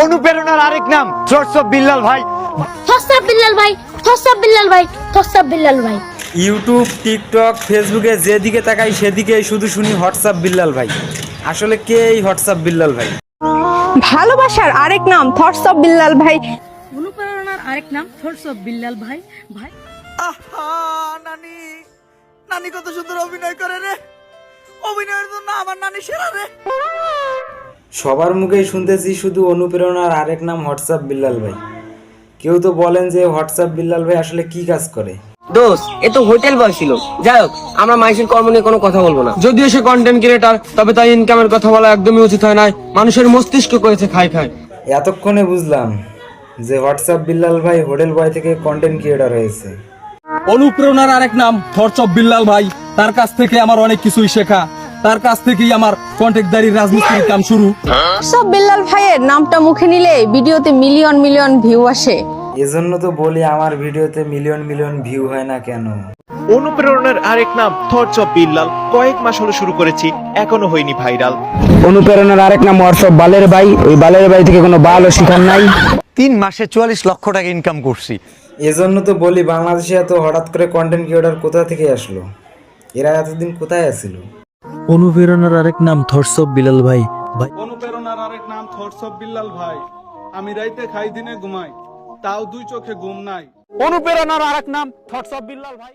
অনুপ্রেরণার আরেক নাম থটস অফ বিল্লাল ভাই। থটস অফ বিল্লাল ভাই, থটস অফ বিল্লাল ভাই, থটস অফ বিল্লাল ভাই। ইউটিউব, টিকটক, ফেসবুকে যেদিকে তাকাই সেদিকেই শুধু শুনি হোয়াটসঅ্যাপ বিল্লাল ভাই। আসলে কে এই হোয়াটসঅ্যাপ বিল্লাল ভাই? ভালোবাসার আরেক নাম থটস অফ বিল্লাল ভাই। অনুপ্রেরণার আরেক নাম থটস অফ বিল্লাল ভাই। ভাই আহা, নানি নানি কত সুন্দর অভিনয় করে রে। অভিনয়ের জন্য আমার নানি সেরা রে। সবার মুখেই শুনতেছি শুধু অনুপ্রেরণার আরেক নাম হোয়াটসঅ্যাপ বিল্লাল ভাই। কেউ তো বলেন যে হোয়াটসঅ্যাপ বিল্লাল ভাই আসলে কি কাজ করে? দোস্ত এ তো হোটেল বয় ছিল। যাই হোক, আমরা মানুষের কর্ম নিয়ে কোনো কথা বলবো না। যদিও সে কন্টেন্ট ক্রিয়েটার, তবে তাই ইনকামের কথা বলা একদমই উচিত হয় না। মানুষের মস্তিষ্ক করেছে খায় খায়। এতক্ষণে বুঝলাম যে হোয়াটসঅ্যাপ বিল্লাল ভাই হোটেল বয় থেকে কন্টেন্ট ক্রিয়েটার হয়েছে। অনুপ্রেরণার আরেক নাম থটস অফ বিল্লাল ভাই। তার কাছ থেকে আমার অনেক কিছুই শেখা। তার কাছ থেকেই আমার কন্টেন্টদারি রাজনীতির কাম শুরু। থটস অফ বিল্লাল ভাইয়ের নামটা মুখে নিলে ভিডিওতে মিলিয়ন মিলিয়ন ভিউ আসে। এজন্য তো বলি আমার ভিডিওতে মিলিয়ন মিলিয়ন ভিউ হয় না কেন। অনুপ্রেরণার আরেক নাম থটস অফ বিল্লাল। কয়েক মাস হলো শুরু করেছি, এখনো হয়নি ভাইরাল। অনুপ্রেরণার আরেক নাম হোয়াটসঅ্যাপ বালের ভাই। ওই বালের ভাই থেকে কোনো বালও শিখার নাই। 3 মাসে 44 লক্ষ টাকা ইনকাম করছি। এজন্য তো বলি বাংলাদেশে এত হঠাৎ করে কন্টেন্ট ক্রিয়েটার কোথা থেকে আসলো? এরা এতদিন কোথায় আছিল? অনুপ্রেরণার আরেক নাম থটস অফ বিল্লাল ভাই। অনুপ্রেরণার আরেক নাম থটস অফ বিল্লাল ভাই। আমি রাইতে খাই দিনে ঘুমাই, তাও 2 চোখে ঘুম নাই। অনুপ্রেরণার আরেক নাম থটস অফ বিল্লাল ভাই।